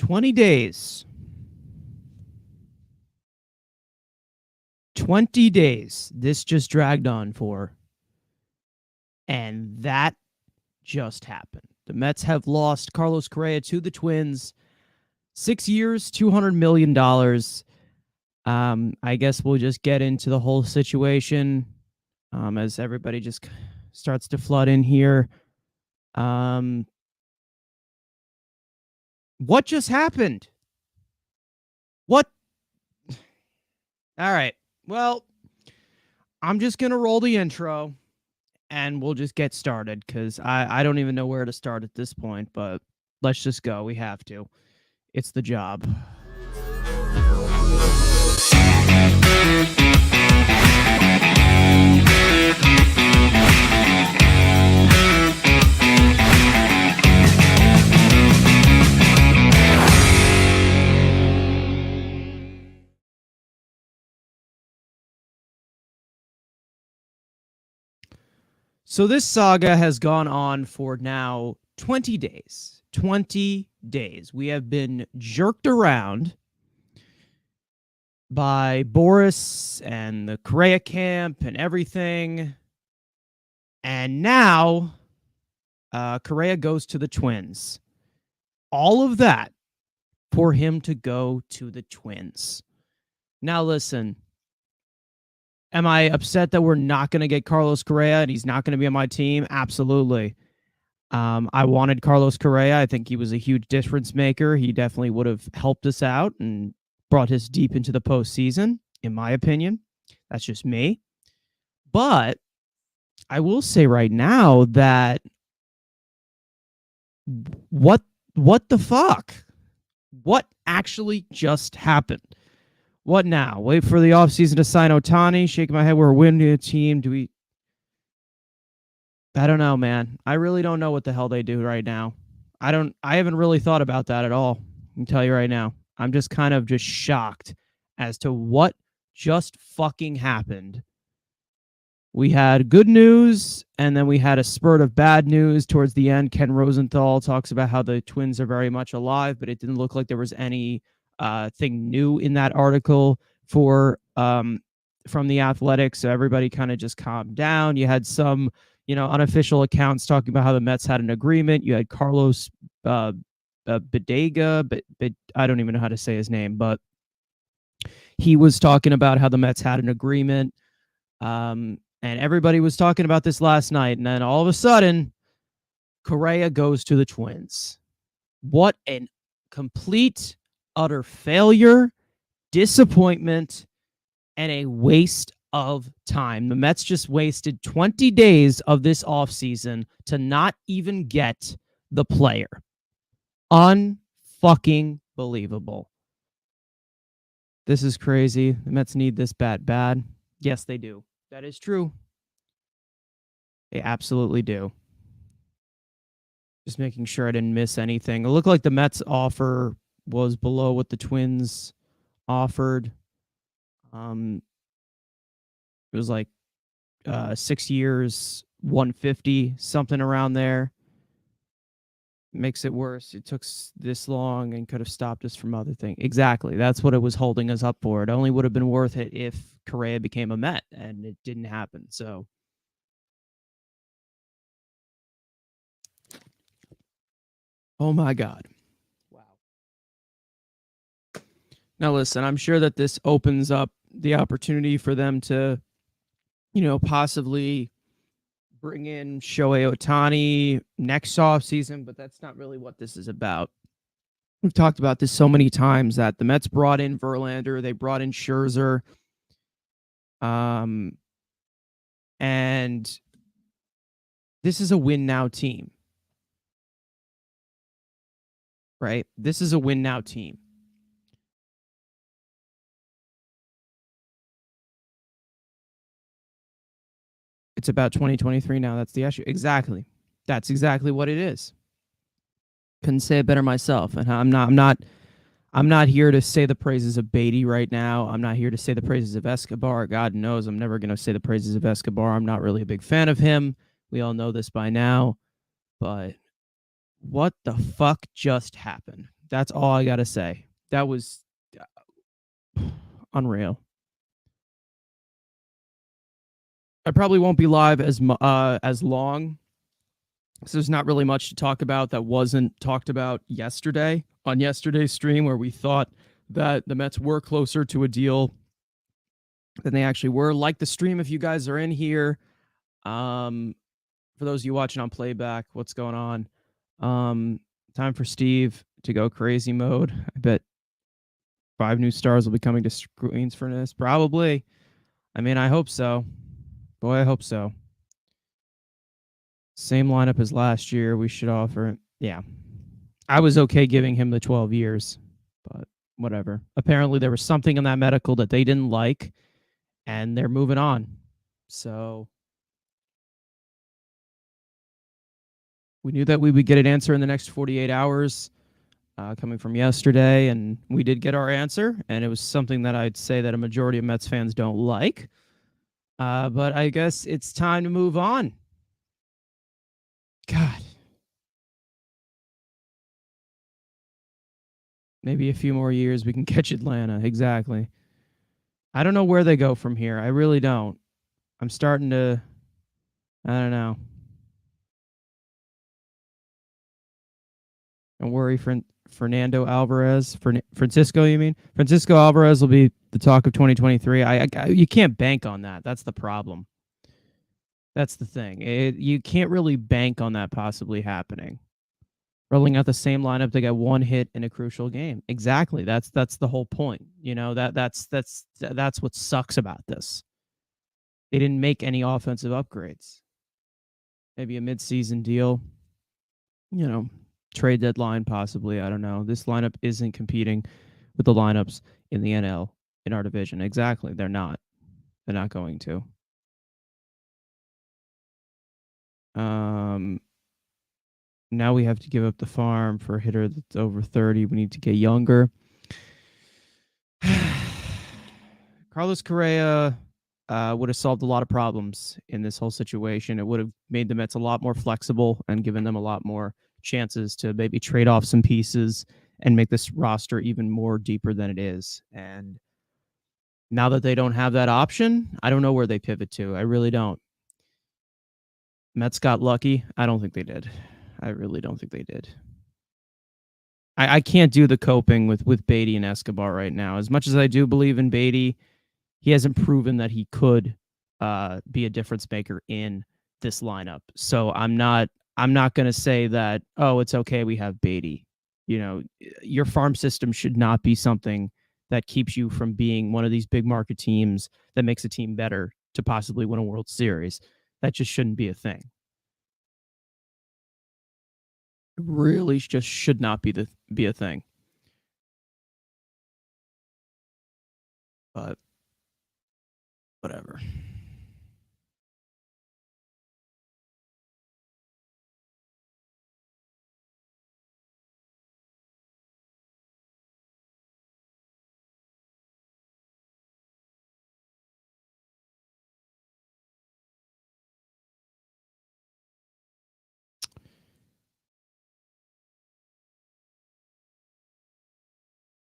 20 days. 20 days this just dragged on for. And that just happened. The Mets have lost Carlos Correa to the Twins. 6 years, $200 million. I guess we'll just get into the whole situation as everybody just starts to flood in here. What just happened? What? All right. Well, I'm just going to roll the intro and we'll just get started because I don't even know where to start at this point, but let's just go. We have to. It's the job. So this saga has gone on for now 20 days. 20 days. We have been jerked around by Boris and the Correa camp and everything. And now Correa goes to the Twins. All of that for him to go to the Twins. Now listen. Am I upset that we're not going to get Carlos Correa and he's not going to be on my team? Absolutely. I wanted Carlos Correa. I think he was a huge difference maker. He definitely would have helped us out and brought us deep into the postseason, in my opinion. That's just me. But I will say right now that what the fuck? What actually just happened? What now? Wait for the offseason to sign Ohtani? Shaking my head. We're winning a team. I don't know, man. I really don't know what the hell they do right now. I haven't really thought about that at all. I can tell you right now. I'm just kind of just shocked as to what just fucking happened. We had good news, and then we had a spurt of bad news towards the end. Ken Rosenthal talks about how the Twins are very much alive, but it didn't look like there was any thing new in that article from the Athletic, so everybody kind of just calmed down. You had some, unofficial accounts talking about how the Mets had an agreement. You had Carlos Bodega, but I don't even know how to say his name, but he was talking about how the Mets had an agreement, and everybody was talking about this last night, and then all of a sudden, Correa goes to the Twins. What an complete utter failure, disappointment, and a waste of time. The Mets just wasted 20 days of this offseason to not even get the player. Unfucking believable. This is crazy. The Mets need this bad. Yes, they do. That is true. They absolutely do. Just making sure I didn't miss anything. It looked like the Mets offer was below what the Twins offered. It was like 6 years, 150, something around there. Makes it worse. It took this long and could have stopped us from other things. Exactly. That's what it was holding us up for. It only would have been worth it if Correa became a Met, and it didn't happen. So, oh my God. Now, listen, I'm sure that this opens up the opportunity for them to, possibly bring in Shohei Ohtani next offseason, but that's not really what this is about. We've talked about this so many times that the Mets brought in Verlander, they brought in Scherzer, and this is a win-now team, right? This is a win-now team. It's about 2023 now. That's the issue. Exactly. That's exactly what it is. Couldn't say it better myself. And I'm not here to say the praises of Beatty right now. I'm not here to say the praises of Escobar. God knows I'm never going to say the praises of Escobar. I'm not really a big fan of him. We all know this by now. But what the fuck just happened? That's all I got to say. That was unreal. I probably won't be live as long. So there's not really much to talk about that wasn't talked about yesterday on yesterday's stream, where we thought that the Mets were closer to a deal than they actually were. Like the stream, if you guys are in here, for those of you watching on playback, what's going on? Time for Steve to go crazy mode. I bet 5 new stars will be coming to screens for this. Probably. I mean, I hope so. Boy, I hope so. Same lineup as last year. We should offer. Yeah. I was okay giving him the 12 years, but whatever. Apparently, there was something in that medical that they didn't like, and they're moving on. So we knew that we would get an answer in the next 48 hours, coming from yesterday, and we did get our answer, and it was something that I'd say that a majority of Mets fans don't like. But I guess it's time to move on. God. Maybe a few more years we can catch Atlanta. Exactly. I don't know where they go from here. I really don't. I'm starting to. I don't know. Don't worry, Fernando Alvarez. Francisco, you mean? Francisco Alvarez will be the talk of 2023. You can't bank on that. That's the problem. That's the thing. You can't really bank on that possibly happening. Rolling out the same lineup to get one hit in a crucial game. Exactly. That's the whole point. You know, that's what sucks about this. They didn't make any offensive upgrades. Maybe a mid-season deal. You know, trade deadline possibly. I don't know. This lineup isn't competing with the lineups in the NL in our division. Exactly. They're not. They're not going to. Now we have to give up the farm for a hitter that's over 30. We need to get younger. Carlos Correa would have solved a lot of problems in this whole situation. It would have made the Mets a lot more flexible and given them a lot more chances to maybe trade off some pieces and make this roster even more deeper than it is. And now that they don't have that option, I don't know where they pivot to. I really don't. Mets got lucky. I don't think they did. I really don't think they did. I can't do the coping with Beatty and Escobar right now. As much as I do believe in Beatty, he hasn't proven that he could be a difference maker in this lineup. So I'm not going to say that, oh, it's okay, we have Beatty. You know, your farm system should not be something that keeps you from being one of these big market teams that makes a team better to possibly win a World Series. That just shouldn't be a thing. It really just should not be a thing. But whatever.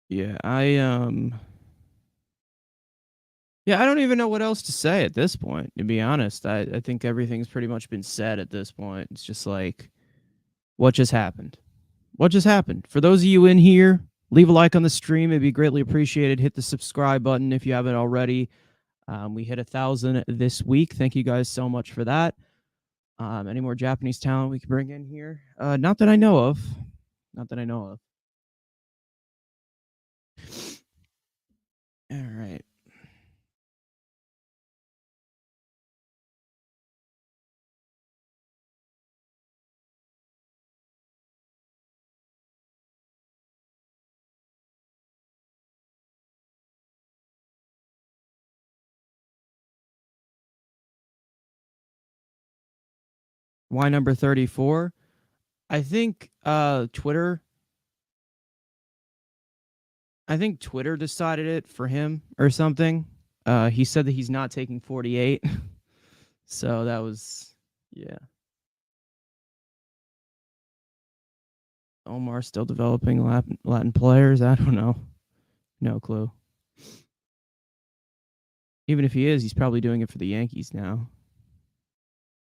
Yeah, I don't even know what else to say at this point, to be honest. I think everything's pretty much been said at this point. It's just like, what just happened? What just happened? For those of you in here, leave a like on the stream. It'd be greatly appreciated. Hit the subscribe button if you haven't already. We hit 1,000 this week. Thank you guys so much for that. Any more Japanese talent we can bring in here? Not that I know of. Not that I know of. All right. Why number 34? I think Twitter decided it for him or something. He said that he's not taking 48. So that was, yeah. Omar still developing Latin players. I don't know. No clue. Even if he is, he's probably doing it for the Yankees now.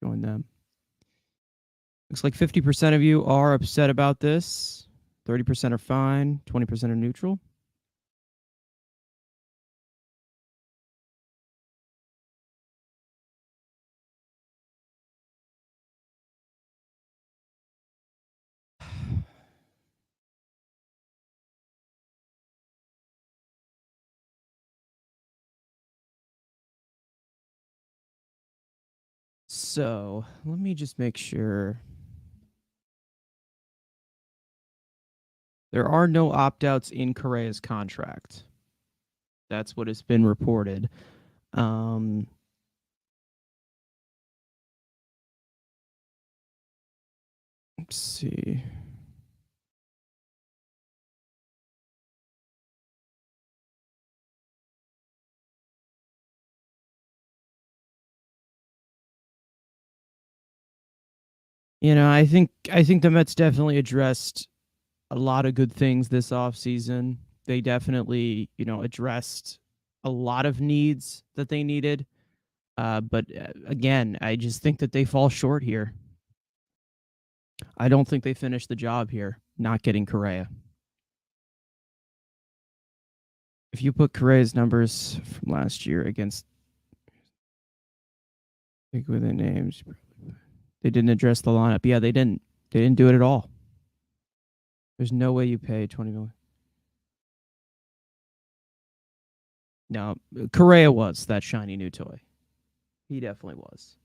Join them. Looks like 50% of you are upset about this. 30% are fine. 20% are neutral. So let me just make sure. There are no opt-outs in Correa's contract. That's what has been reported. Let's see. I think the Mets definitely addressed a lot of good things this offseason. They definitely, addressed a lot of needs that they needed. But again, I just think that they fall short here. I don't think they finished the job here, not getting Correa. If you put Correa's numbers from last year against, think with the names, they didn't address the lineup. Yeah, they didn't. They didn't do it at all. There's no way you pay $20 million. No, Correa was that shiny new toy. He definitely was.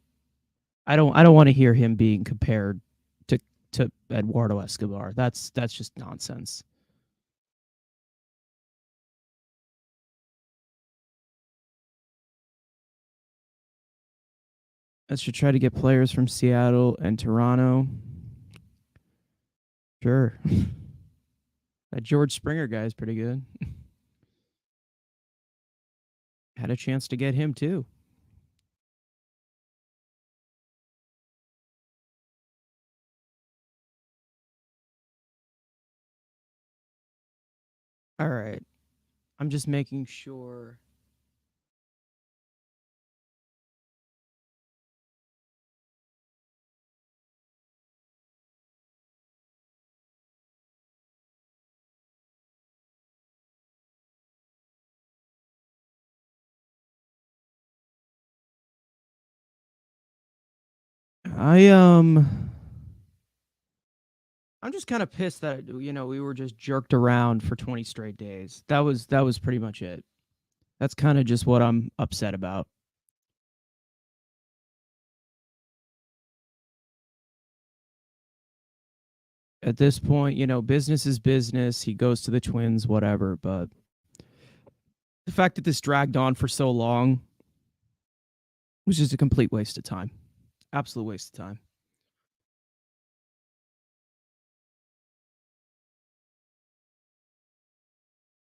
I don't want to hear him being compared to Eduardo Escobar. That's just nonsense. I should try to get players from Seattle and Toronto. Sure. That George Springer guy is pretty good. Had a chance to get him too. All right. I'm just making sure. I I'm just kind of pissed that we were just jerked around for 20 straight days. That was pretty much it. That's kind of just what I'm upset about. At this point, business is business. He goes to the Twins, whatever. But the fact that this dragged on for so long was just a complete waste of time. Absolute waste of time.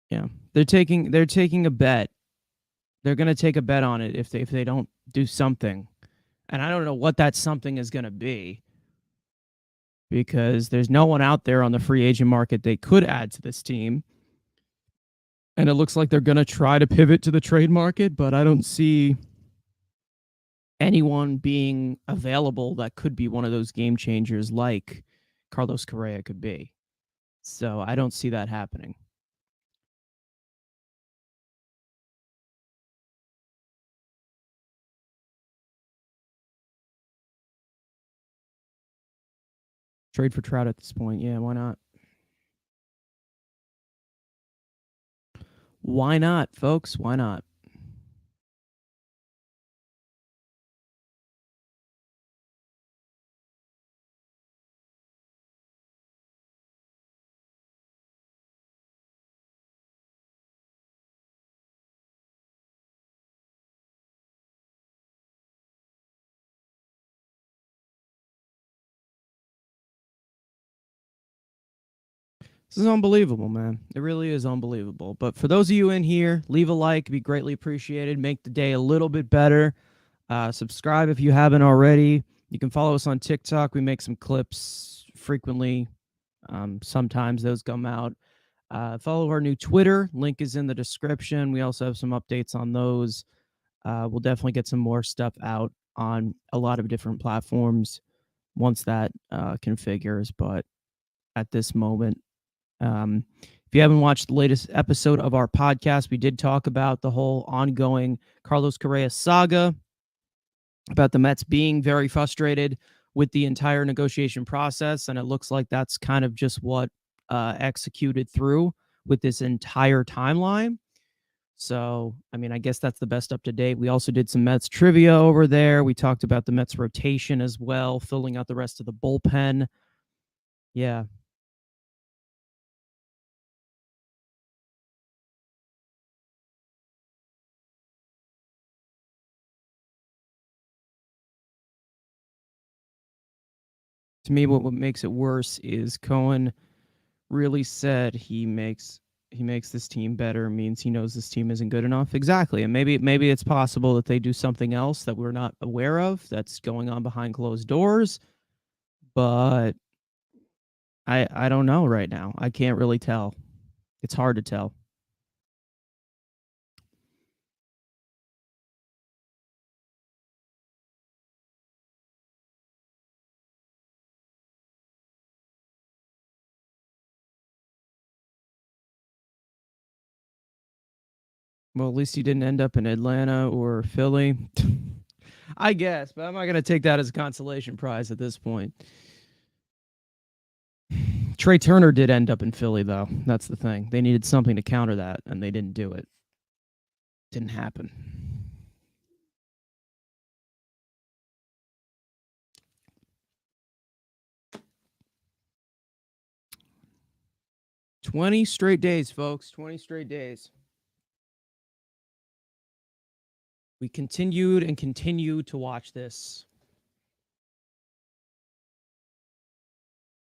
Yeah, they're taking a bet. They're gonna take a bet on it if they don't do something, and I don't know what that something is gonna be because there's no one out there on the free agent market they could add to this team. And it looks like they're going to try to pivot to the trade market, but I don't see anyone being available that could be one of those game changers like Carlos Correa could be. So I don't see that happening. Trade for Trout at this point. Yeah, why not? Why not, folks? Why not? This is unbelievable, man. It really is unbelievable. But for those of you in here, leave a like. It'd be greatly appreciated. Make the day a little bit better. Subscribe if you haven't already. You can follow us on TikTok. We make some clips frequently. Sometimes those come out. Follow our new Twitter. Link is in the description. We also have some updates on those. We'll definitely get some more stuff out on a lot of different platforms once that configures. But at this moment, if you haven't watched the latest episode of our podcast, we did talk about the whole ongoing Carlos Correa saga, about the Mets being very frustrated with the entire negotiation process. And it looks like that's kind of just what executed through with this entire timeline. So, I mean, I guess that's the best up to date. We also did some Mets trivia over there. We talked about the Mets rotation as well, filling out the rest of the bullpen. Yeah. To me, what makes it worse is Cohen really said he makes this team better, means he knows this team isn't good enough. Exactly. And maybe it's possible that they do something else that we're not aware of that's going on behind closed doors, but I don't know right now. I can't really tell. It's hard to tell. Well, at least he didn't end up in Atlanta or Philly. I guess, but I'm not going to take that as a consolation prize at this point. Trey Turner did end up in Philly, though. That's the thing. They needed something to counter that, and they didn't do it. Didn't happen. $20 straight days, folks. 20 straight days. We continued and continue to watch this.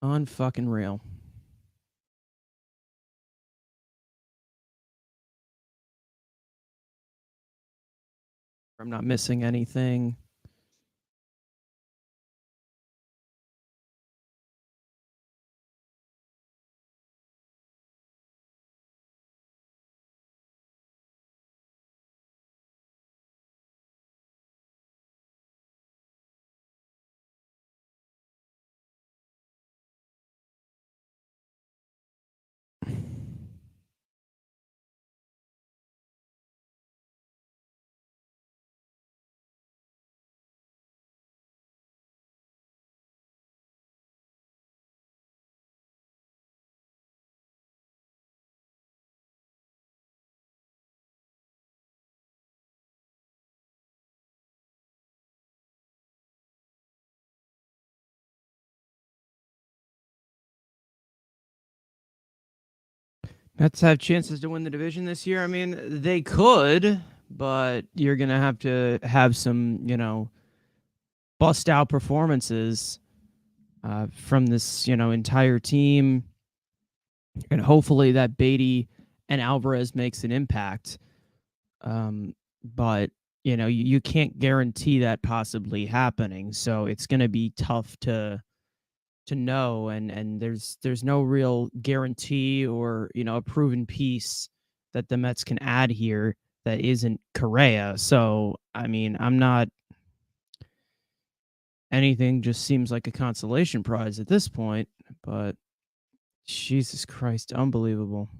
Unfucking real. I'm not missing anything. Mets have chances to win the division this year. I mean, they could, but you're going to have some, bust out performances from this, entire team. And hopefully that Beatty and Alvarez makes an impact. But, you can't guarantee that possibly happening. So it's going to be tough to know, and there's no real guarantee or a proven piece that the Mets can add here that isn't Correa. So I mean, I'm not, anything just seems like a consolation prize at this point, but Jesus Christ, unbelievable.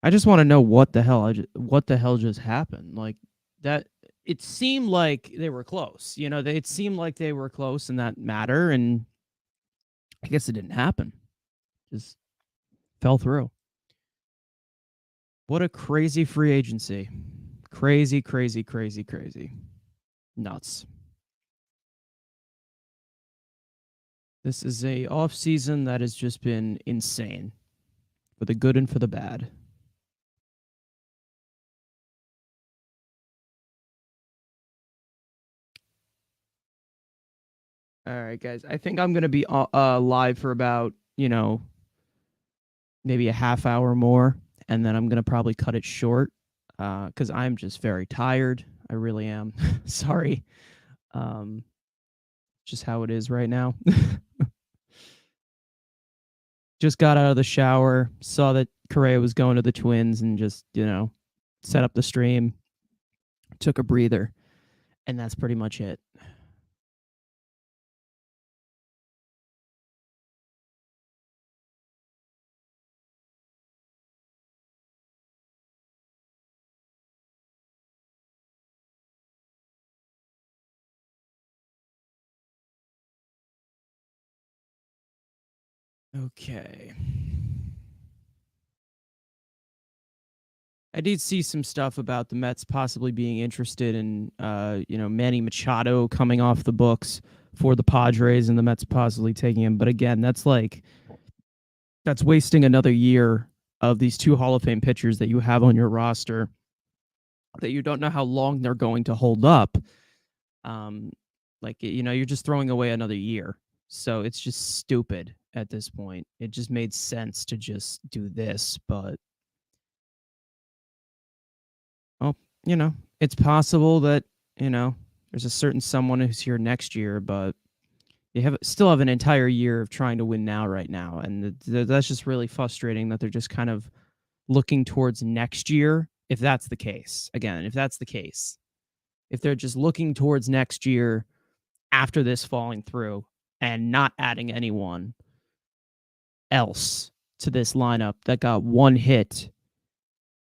I just want to know what the hell just happened. Like that, it seemed like they were close. It seemed like they were close in that matter, and I guess it didn't happen. Just fell through. What a crazy free agency. Crazy, crazy, crazy, crazy. Nuts. This is a off season that has just been insane, for the good and for the bad. All right, guys. I think I'm gonna be live for about maybe a half hour more, and then I'm gonna probably cut it short because I'm just very tired. I really am. Sorry. Um, Just how it is right now. Just got out of the shower, saw that Correa was going to the Twins, and just, set up the stream, took a breather, and that's pretty much it. Okay. I did see some stuff about the Mets possibly being interested in, Manny Machado coming off the books for the Padres, and the Mets possibly taking him. But again, that's wasting another year of these two Hall of Fame pitchers that you have on your roster that you don't know how long they're going to hold up. Um, you're just throwing away another year. So it's just stupid at this point. It just made sense to just do this, but oh, it's possible that, there's a certain someone who's here next year, but you still have an entire year of trying to win now right now, and that's just really frustrating that they're just kind of looking towards next year if that's the case. Again, if that's the case, if they're just looking towards next year after this falling through and not adding anyone else to this lineup that got one hit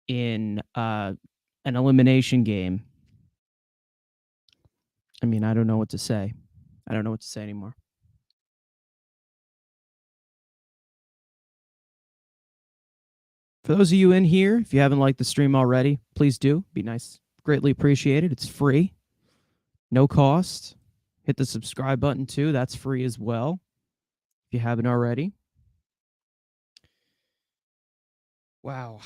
in an elimination game. I mean, I don't know what to say. I don't know what to say anymore. For those of you in here, if you haven't liked the stream already, please do. Be nice. Greatly appreciated. It's free, no cost. Hit the subscribe button too. That's free as well if you haven't already. Wow.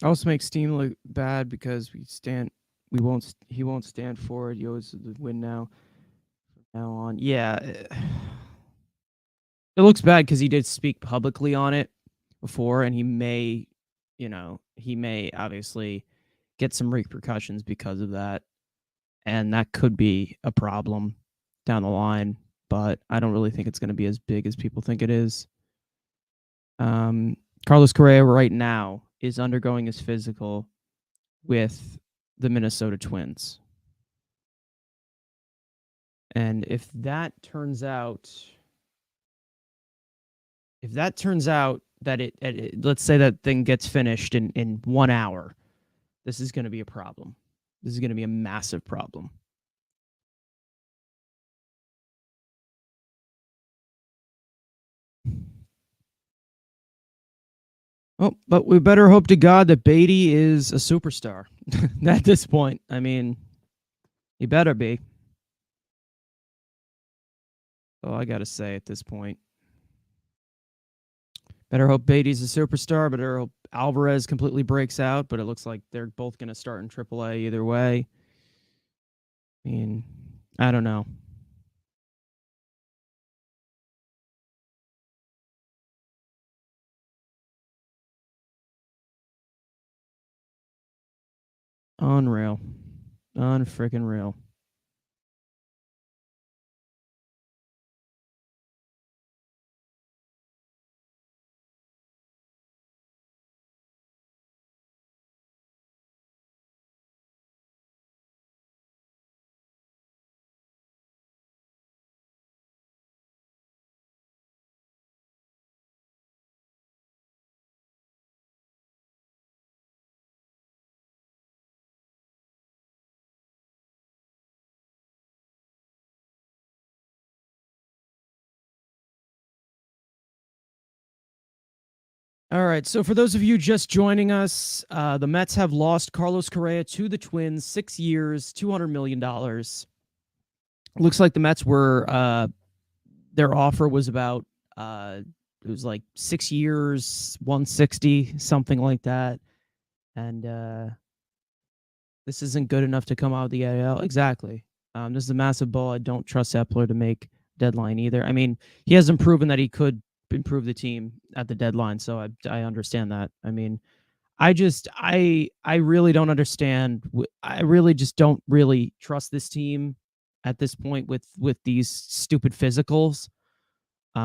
Also makes Steam look bad because he won't stand for it. He always win now. From now on. Yeah. It looks bad because he did speak publicly on it before, and he may obviously get some repercussions because of that, and that could be a problem down the line. But I don't really think it's going to be as big as people think it is. Carlos Correa right now is undergoing his physical with the Minnesota Twins, and if that turns out that let's say that thing gets finished in 1 hour, this is going to be a problem. This is going to be a massive problem. Oh, but we better hope to God that Beatty is a superstar at this point. I mean, he better be. Oh, I got to say at this point. Better hope Beatty's a superstar, better hope Alvarez completely breaks out, but it looks like they're both going to start in AAA either way. I mean, I don't know. Unreal. Unfreaking real. All right. So for those of you just joining us, the Mets have lost Carlos Correa to the Twins, 6 years, $200 million. Looks like the Mets were, their offer was about, it was like 6 years, 160, something like that. And this isn't good enough to come out of the AL. Exactly. This is a massive ball. I don't trust Epler to make deadline either. I mean, he hasn't proven that he could improve the team at the deadline, so I understand that. I mean, I really don't understand. I really just don't really trust this team at this point with these stupid physicals.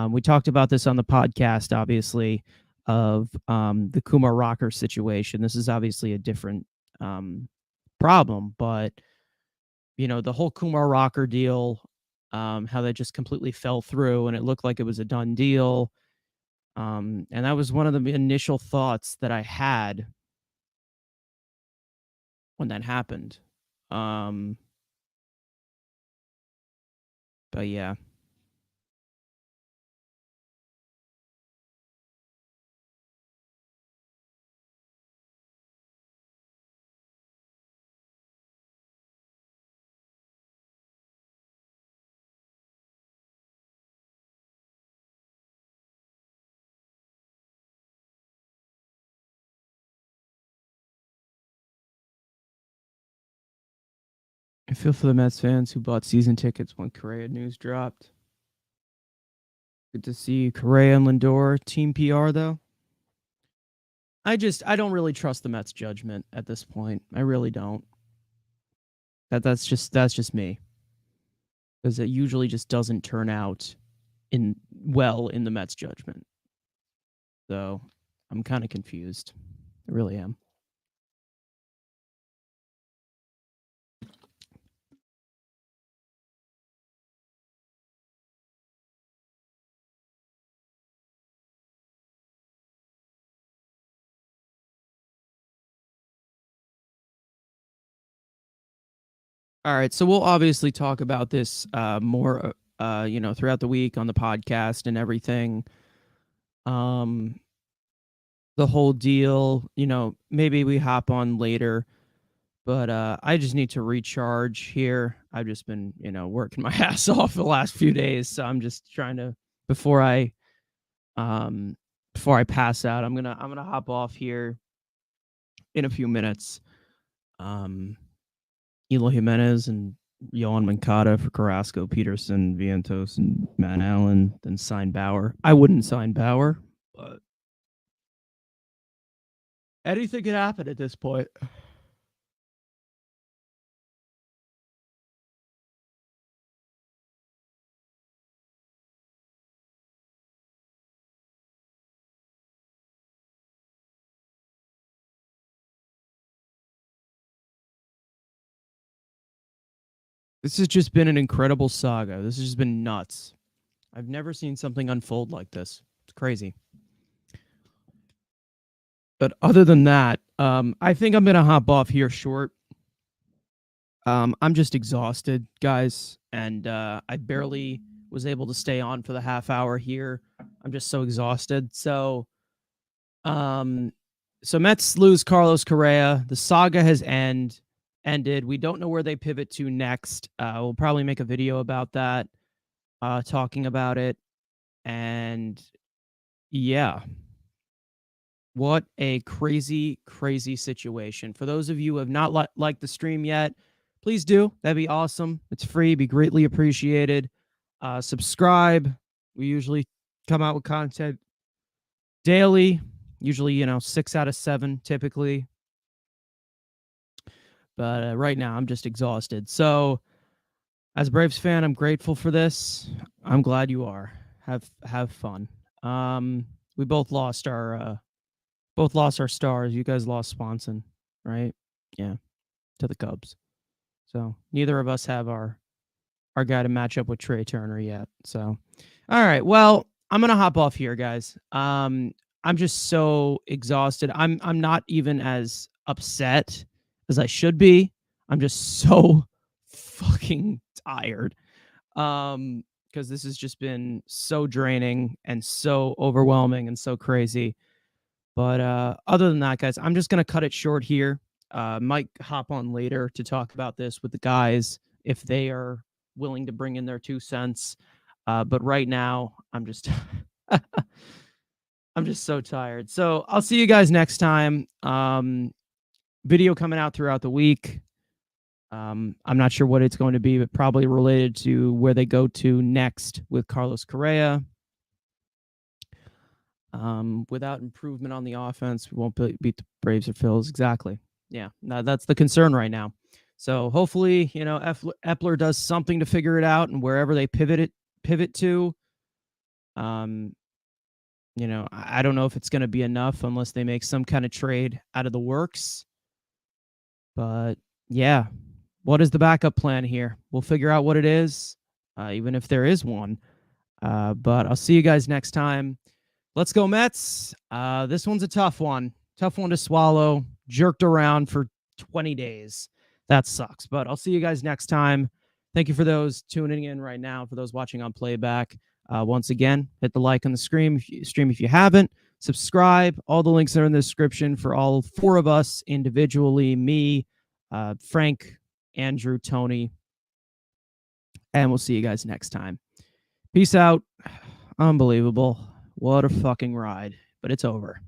We talked about this on the podcast, obviously, of the Kumar Rocker situation. This is obviously a different problem, but the whole Kumar Rocker deal, how that just completely fell through, and it looked like it was a done deal. And that was one of the initial thoughts that I had when that happened. Um, but yeah. I feel for the Mets fans who bought season tickets when Correa news dropped. Good to see Correa and Lindor team PR though. I don't really trust the Mets judgment at this point. I really don't. That's just me, because it usually just doesn't turn out in the Mets judgment. So I'm kind of confused. I really am. All right, so we'll obviously talk about this more, throughout the week on the podcast and everything. Um, the whole deal, maybe we hop on later, but I just need to recharge here. I've just been, working my ass off the last few days, so I'm just trying to before I um before I pass out. I'm gonna hop off here in a few minutes. Um, Eloy Jimenez and Yohan Moncada for Carrasco, Peterson, Vientos, and Matt Allen, then sign Bauer. I wouldn't sign Bauer, but anything could happen at this point. This has just been an incredible saga. This has just been nuts. I've never seen something unfold like this. It's crazy. But other than that, I think I'm gonna hop off here short. I'm just exhausted, guys, and I barely was able to stay on for the half hour here. I'm just so exhausted. Um, so Mets lose Carlos Correa. The saga has ended. We don't know where they pivot to next. We'll probably make a video about that, talking about it. And yeah, what a crazy, crazy situation. For those of you who have not liked the stream yet, please do. That'd be awesome. It's free, be greatly appreciated. Subscribe. We usually come out with content daily, usually, 6 out of 7 typically. But right now, I'm just exhausted. So, as a Braves fan, I'm grateful for this. I'm glad you are. Have fun. We both lost our stars. You guys lost Swanson, right? Yeah, to the Cubs. So neither of us have our guy to match up with Trey Turner yet. So, all right. Well, I'm gonna hop off here, guys. I'm just so exhausted. I'm not even as upset as I should be. I'm just so fucking tired. Because this has just been so draining and so overwhelming and so crazy. But other than that, guys, I'm just going to cut it short here. Might hop on later to talk about this with the guys if they are willing to bring in their 2 cents. But right now, I'm just I'm just so tired. So I'll see you guys next time. Video coming out throughout the week. I'm not sure what it's going to be, but probably related to where they go to next with Carlos Correa. Without improvement on the offense, we won't beat the Braves or Phils. Exactly. Yeah, that's the concern right now. So hopefully, Epler does something to figure it out, and wherever they pivot to, I don't know if it's going to be enough unless they make some kind of trade out of the works. But yeah, what is the backup plan here? We'll figure out what it is, even if there is one. But I'll see you guys next time. Let's go Mets. This one's a tough one. Tough one to swallow. Jerked around for 20 days. That sucks. But I'll see you guys next time. Thank you for those tuning in right now, for those watching on playback. Once again, hit the like on the stream if you haven't. Subscribe. All the links are in the description for all 4 of us individually. Me, Frank, Andrew, Tony. And we'll see you guys next time. Peace out. Unbelievable. What a fucking ride. But it's over.